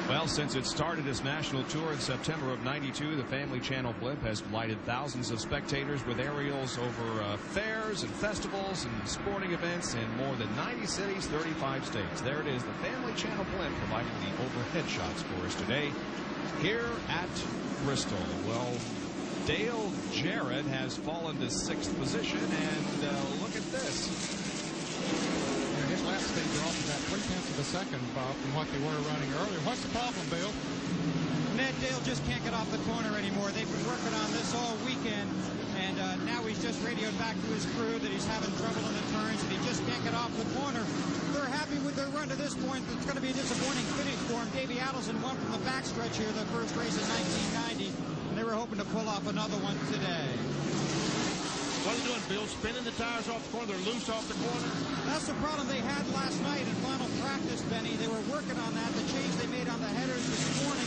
Well, since it started its national tour in September of '92, the Family Channel blimp has delighted thousands of spectators with aerials over fairs and festivals and sporting events in more than 90 cities, 35 states. There it is, the Family Channel blimp providing the overhead shots for us today here at Bristol. Well, Dale Jarrett has fallen to 6th position, and look at this. His lap speeds are off about 0.3 of a second, Bob, from what they were running earlier. What's the problem, Bill? Ned Dale just can't get off the corner anymore. They've been working on this all weekend, and now he's just radioed back to his crew that he's having trouble in the turns, and he just can't get off the corner. They're happy with their run to this point. It's going to be a disappointing finish for him. Davey Adelson won from the backstretch here the first race in 1990, and they were hoping to pull off another one today. What are you doing, Bill? Spinning the tires off the corner? They're loose off the corner? That's the problem they had last night in final practice, Benny. They were working on that. The change they made on the headers this morning,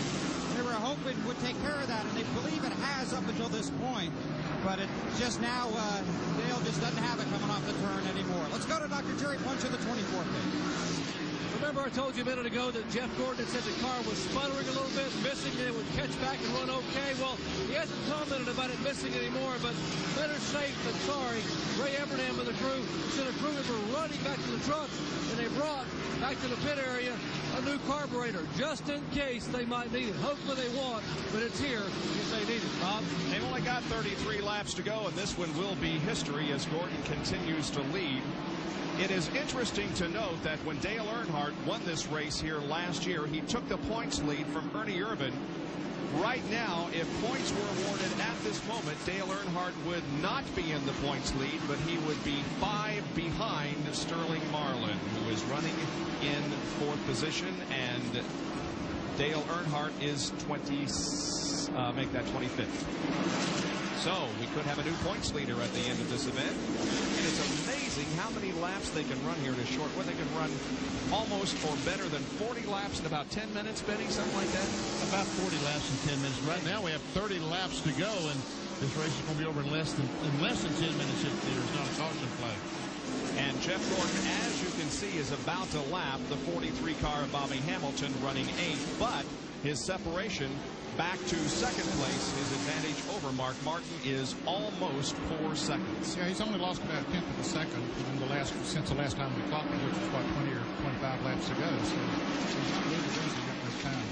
they were hoping would take care of that, and they believe it has up until this point. But it just now, Dale just doesn't have it coming off the turn anymore. Let's go to Dr. Jerry Punch in the 24th page. Remember, I told you a minute ago that Jeff Gordon said the car was sputtering a little bit, missing, and it would catch back and run okay. Well, he hasn't commented about it missing anymore, but better safe than sorry. Ray Evernham and the crew sent a crew member running back to the truck, and they brought back to the pit area a new carburetor, just in case they might need it. Hopefully they won't, but it's here if they need it. Bob? They've only got 33 laps to go, and this one will be history as Gordon continues to lead. It is interesting to note that when Dale Earnhardt won this race here last year, he took the points lead from Ernie Irvan. Right now, if points were awarded at this moment, Dale Earnhardt would not be in the points lead, but he would be 5 behind Sterling Marlin, who is running in 4th position, and Dale Earnhardt is 25th. So we could have a new points leader at the end of this event. And it's amazing how many laps they can run here in a short. Well, they can run almost or better than 40 laps in about 10 minutes, Benny, something like that? About 40 laps in 10 minutes. Right now we have 30 laps to go, and this race is going to be over in less than 10 minutes if there's not a caution flag. And Jeff Gordon, as you can see, is about to lap the 43 car of Bobby Hamilton, running 8th, but his separation back to 2nd place. His advantage over Mark Martin is almost 4 seconds. Yeah, he's only lost about 1/10 of a second since the last time we clocked him, which was about 20 or 25 laps ago. So he's not really losing that much time.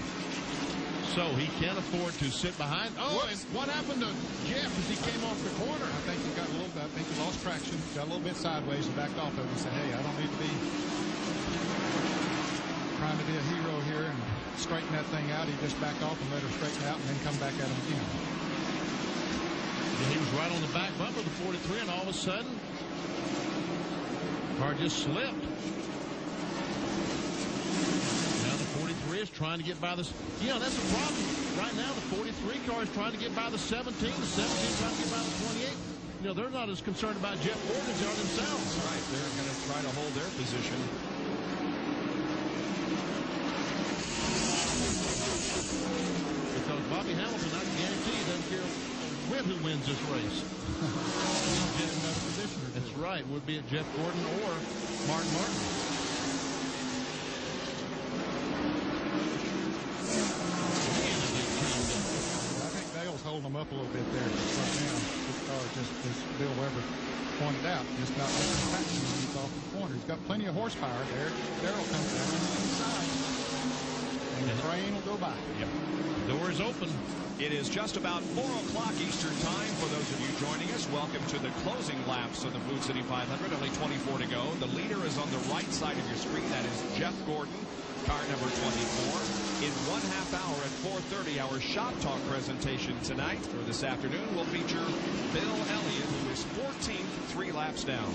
So he can't afford to sit behind. Oh, and what happened to Jeff as he came off the corner? I think he got a little bit. I think he lost traction, got a little bit sideways, and backed off of it and said, "Hey, I don't need to be trying to be a hero here and straighten that thing out." He just backed off and let her straighten out and then come back at him again. And he was right on the back bumper of the 43, and all of a sudden, car just slipped. Now the 43 is trying to get by this. Yeah, that's a problem. Right now, the 43 car is trying to get by the 17. The 17 trying to get by the 28. You know, they're not as concerned about Jeff Gordon as they are themselves. That's right. They're going to try to hold their position. Because Bobby Hamilton, I can guarantee you, doesn't care who wins this race. That's right. Would be it Jeff Gordon or Mark Martin. I think Dale's holding them up a little bit there right now. This car just, as Bill Weber pointed out, just not making traction when he's off the corner. He's got plenty of horsepower there. Darrell comes down on the inside. And the train will go by. Yep. Door is open. It is just about 4 o'clock Eastern time for those of you joining us. Welcome to the closing laps of the Food City 500. Only 24 to go. The leader is on the right side of your screen. That is Jeff Gordon, car number 24. In 1/2 hour at 4:30, our Shop Talk presentation tonight or this afternoon will feature Bill Elliott, who is 14th, 3 laps down.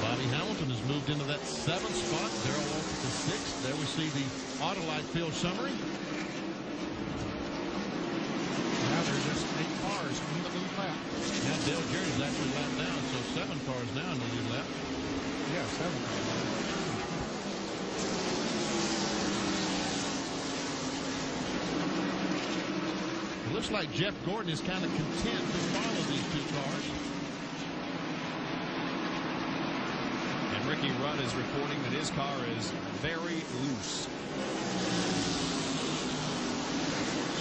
Bobby Hamilton has moved into that 7th spot. Darrell Walker to 6th. There we see the Autolite field summary. Now there's just 8 cars in the lead lap. Now Dale Jarrett's actually lapped down, so 7 cars now in the lead lap. Yeah, 7 cars. It looks like Jeff Gordon is kind of content to follow these 2 cars. Ricky Rudd is reporting that his car is very loose.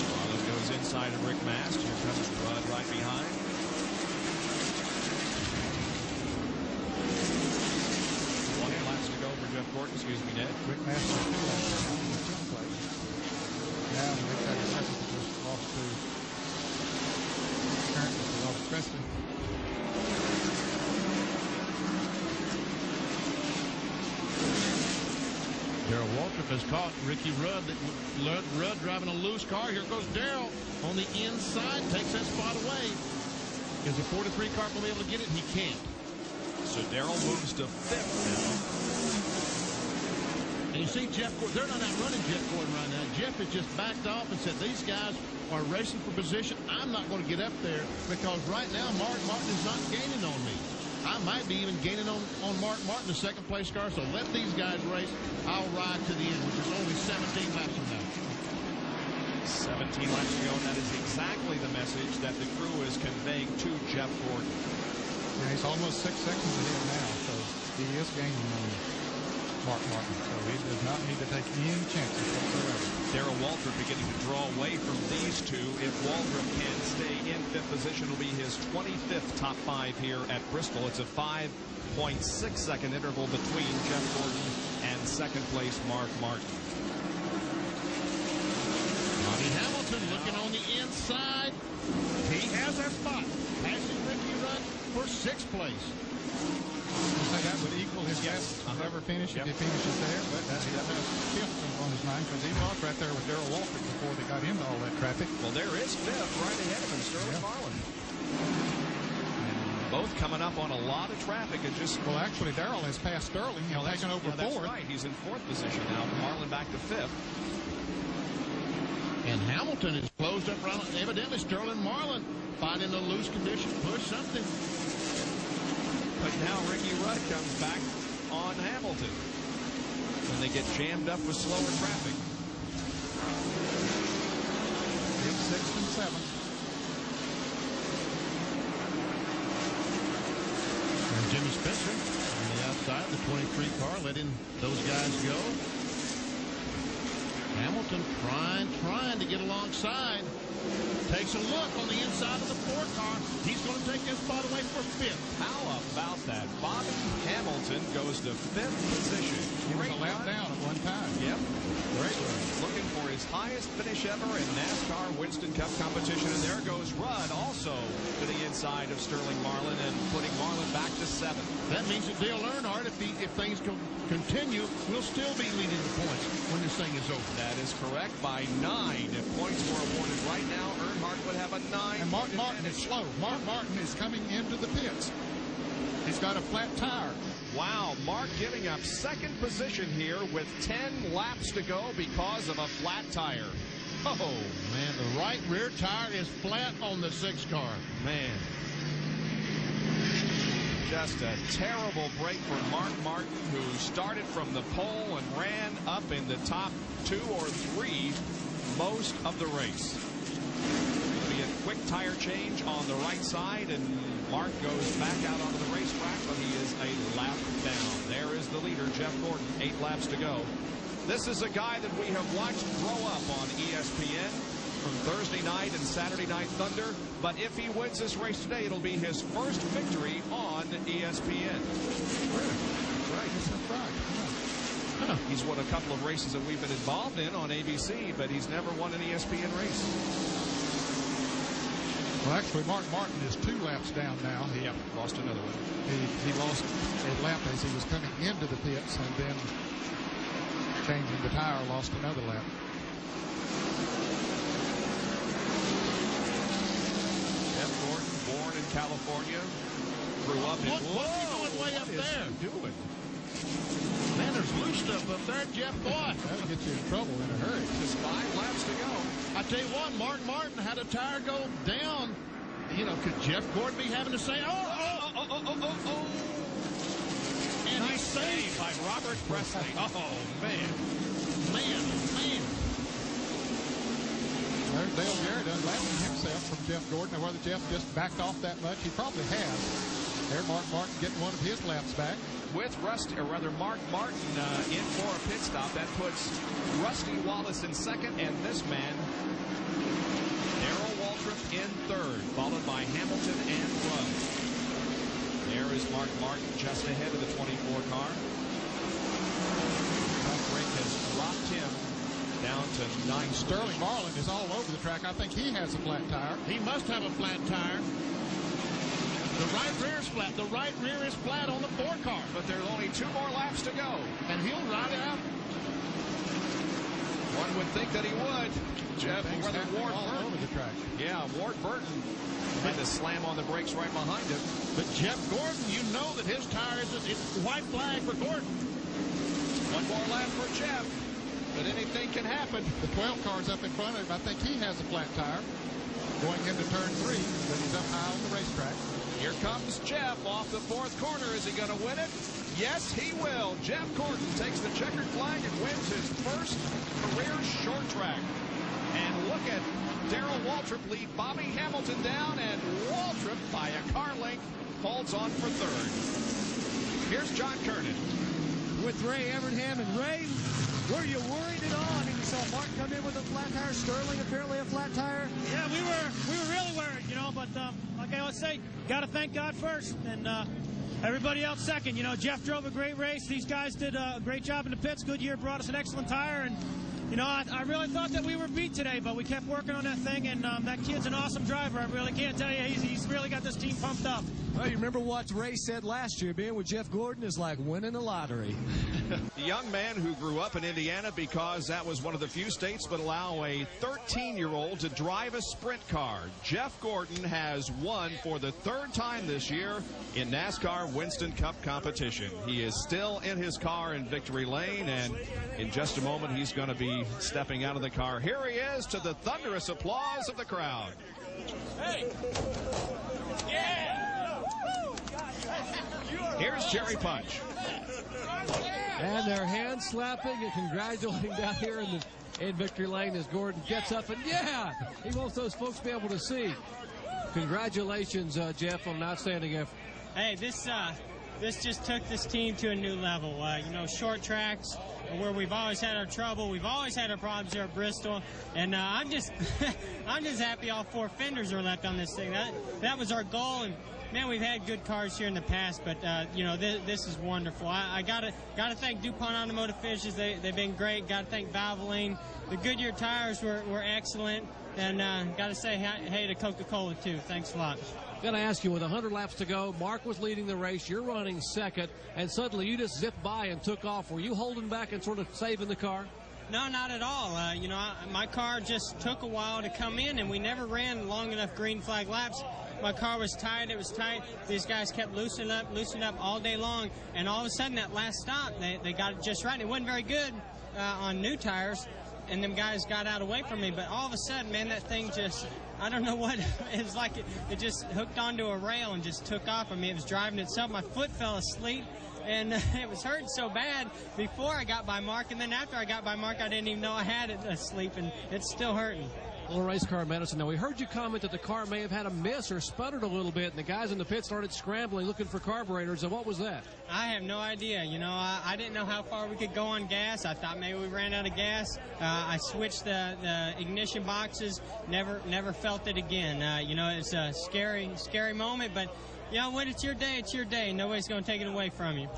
Marlin goes inside of Rick Mast. Here comes Rudd right behind. Jeff Gordon, excuse me, Ned. Rick Masters in the 10th place. Now Rick Taggart just lost to currently to Elvis Presley. Darrell Waltrip has caught Ricky Rudd. Rudd driving a loose car. Here goes Darrell on the inside, takes that spot away. Is the 43 car going to be able to get it? He can't. So Darrell moves to 5th now. And you see Jeff Gordon, they're not outrunning Jeff Gordon right now. Jeff has just backed off and said, these guys are racing for position. I'm not going to get up there because right now Mark Martin is not gaining on me. I might be even gaining on Mark Martin, the second place car. So let these guys race. I'll ride to the end, which is only 17 laps from now. 17 laps to go, and that is exactly the message that the crew is conveying to Jeff Gordon. Yeah, he's almost 6 seconds ahead now, so he is gaining on Mark Martin, so he does not need to take any chances whatsoever. Darrell Waltrip beginning to draw away from these two. If Waltrip can stay in 5th position, it'll be his 25th top 5 here at Bristol. It's a 5.6-second interval between Jeff Gordon and second place Mark Martin. Bobby Hamilton looking on the inside. He has our spot, passing Ricky Rudd for 6th place. You say that would equal his best ever finish if he finishes there, but that's 5th on his mind because he was right there with Darrell Waltrip before they got into all that traffic. Well, there is 5th right ahead of him, Sterling Marlin. Both coming up on a lot of traffic and just... Well, actually, Darrell has passed Sterling and taken over 4th. That's right. He's in 4th position now. Marlin back to 5th. And Hamilton is closed up around. Evidently, Sterling Marlin finding a loose condition, push something. But now Ricky Rudd comes back on Hamilton when they get jammed up with slower traffic. It's 6th and 7th. And Jimmy Spencer on the outside, the 23 car, letting those guys go. Hamilton trying to get alongside. Takes a look on the inside of the 4 car. He's going to take that spot away for 5th. How about that? Bobby Hamilton goes to 5th position. He was a lap down at one time. Yep. Great run. Looking for his highest finish ever in NASCAR Winston Cup competition. And there goes Rudd also to the inside of Sterling Marlin and putting Marlin back to 7th. That means that Dale Earnhardt, if things continue, will still be leading the points when this thing is over. That is correct by 9. If points were awarded right now, Earnhardt would have a 9. And Mark Martin is slow. Mark Martin is coming into the pits. He's got a flat tire. Wow, Mark giving up 2nd position here with 10 laps to go because of a flat tire. Oh, man, the right rear tire is flat on the 6 car. Man. Just a terrible break for Mark Martin, who started from the pole and ran up in the top 2 or 3 most of the race. It'll be a quick tire change on the right side, and Mark goes back out onto the racetrack, but he is a lap down. There is the leader, Jeff Gordon, 8 laps to go. This is a guy that we have watched grow up on ESPN from Thursday night and Saturday Night Thunder, but if he wins this race today, it'll be his first victory on ESPN. That's right. That's right. Huh. He's won a couple of races that we've been involved in on ABC, but he's never won an ESPN race. Well, actually, Mark Martin is 2 laps down now. He lost another one. He lost a lap as he was coming into the pits, and then changing the tire, lost another lap. Jeff Gordon, born in California, grew up in... What's he doing way up there? What is he doing? Man, there's loose stuff up there, Jeff. Boy, that'll get you in trouble in a hurry. Just 5 laps to go. I tell you what, Mark Martin had a tire go down. You know, could Jeff Gordon be having to say, oh. And nice save by Robert Presley. Oh, man. There's Dale Jarrett unlapping himself from Jeff Gordon. Now, whether Jeff just backed off that much, he probably has. There, Mark Martin getting one of his laps back. With Rusty, or rather Mark Martin in for a pit stop. That puts Rusty Wallace in second, and this man, Darrell Waltrip, in third, followed by Hamilton and Rudd. There is Mark Martin just ahead of the 24 car. Tough break has dropped him down to 9. Sterling Marlin is all over the track. I think he has a flat tire. He must have a flat tire. The right rear is flat. The right rear is flat on the 4 car. But there's only 2 more laps to go. And he'll ride it out. One would think that he would. Jeff, whether Ward all Burton. over the track. Yeah, Ward Burton had to slam on the brakes right behind him. But Jeff Gordon, you know that his tire is it's white flag for Gordon. One more lap for Jeff. But anything can happen. The 12 car's up in front of him. I think he has a flat tire going into turn 3, but he's up high on the racetrack. Here comes Jeff off the 4th corner. Is he going to win it? Yes, he will. Jeff Gordon takes the checkered flag and wins his first career short track. And look at Darrell Waltrip lead Bobby Hamilton down, and Waltrip, by a car length, holds on for 3rd. Here's John Kernan. With Ray Evernham. And Ray, were you worried at all? I mean, you saw Martin come in with a flat tire, Sterling apparently a flat tire. Yeah, we were really worried, you know, but like I always say, got to thank God first, and everybody else second. You know, Jeff drove a great race. These guys did a great job in the pits. Goodyear brought us an excellent tire, and you know, I really thought that we were beat today, but we kept working on that thing, and that kid's an awesome driver. I really can't tell you, he's really got this team pumped up. Well, you remember what Ray said last year, being with Jeff Gordon is like winning the lottery. The young man who grew up in Indiana because that was one of the few states that allow a 13-year-old to drive a sprint car. Jeff Gordon has won for the 3rd time this year in NASCAR Winston Cup competition. He is still in his car in victory lane, and in just a moment he's going to be stepping out of the car. Here he is, to the thunderous applause of the crowd. Hey! Yeah! Here's Jerry Punch. And they're hand slapping and congratulating down here in victory lane as Gordon gets up, and yeah, he wants those folks to be able to see. Congratulations, Jeff, on an outstanding effort. Hey, this just took this team to a new level. You know, short tracks where we've always had our trouble, we've always had our problems here at Bristol, and I'm just I'm just happy all 4 fenders are left on this thing. That was our goal, and man, we've had good cars here in the past, but you know, this is wonderful. I gotta thank DuPont Automotive Finishes. They've been great. Gotta thank Valvoline. The Goodyear tires were excellent, and gotta say hey to Coca-Cola too. Thanks a lot. Gonna ask you, with 100 laps to go, Mark was leading the race, you're running second, and suddenly you just zipped by and took off. Were you holding back and sort of saving the car? No, not at all. You know, my car just took a while to come in, and we never ran long enough green flag laps. My car was tight. It was tight. These guys kept loosening up all day long, and all of a sudden, that last stop, they got it just right. It wasn't very good on new tires, and them guys got out away from me, but all of a sudden, man, that thing just, I don't know what, it was like it just hooked onto a rail and just took off. I mean, it was driving itself. My foot fell asleep, and it was hurting so bad before I got by Mark, and then after I got by Mark, I didn't even know I had it asleep, and it's still hurting. A little race car medicine. Now, we heard you comment that the car may have had a miss or sputtered a little bit, and the guys in the pit started scrambling, looking for carburetors. And what was that? I have no idea. You know, I didn't know how far we could go on gas. I thought maybe we ran out of gas. I switched the ignition boxes. Never felt it again. You know, it's a scary moment. But, you know, when it's your day, it's your day. Nobody's going to take it away from you.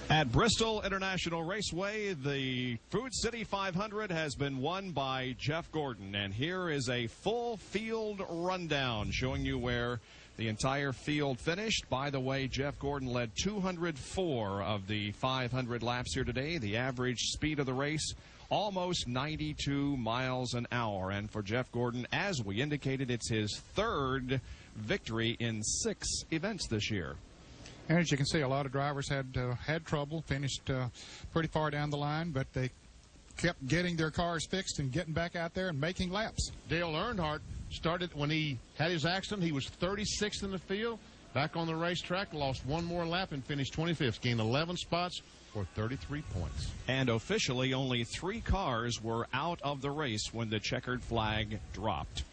At Bristol International Raceway, the Food City 500 has been won by Jeff Gordon. And here is a full field rundown showing you where the entire field finished. By the way, Jeff Gordon led 204 of the 500 laps here today. The average speed of the race, almost 92 miles an hour. And for Jeff Gordon, as we indicated, it's his 3rd victory in 6 events this year. And as you can see, a lot of drivers had trouble, finished pretty far down the line, but they kept getting their cars fixed and getting back out there and making laps. Dale Earnhardt started when he had his accident. He was 36th in the field. Back on the racetrack, lost 1 more lap and finished 25th. Gained 11 spots for 33 points. And officially, only 3 cars were out of the race when the checkered flag dropped.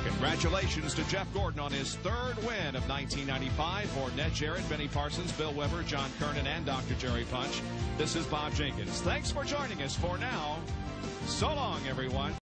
Congratulations to Jeff Gordon on his third win of 1995. For Ned Jarrett, Benny Parsons, Bill Weber, John Kernan, and Dr. Jerry Punch, this is Bob Jenkins. Thanks for joining us for now. So long, everyone.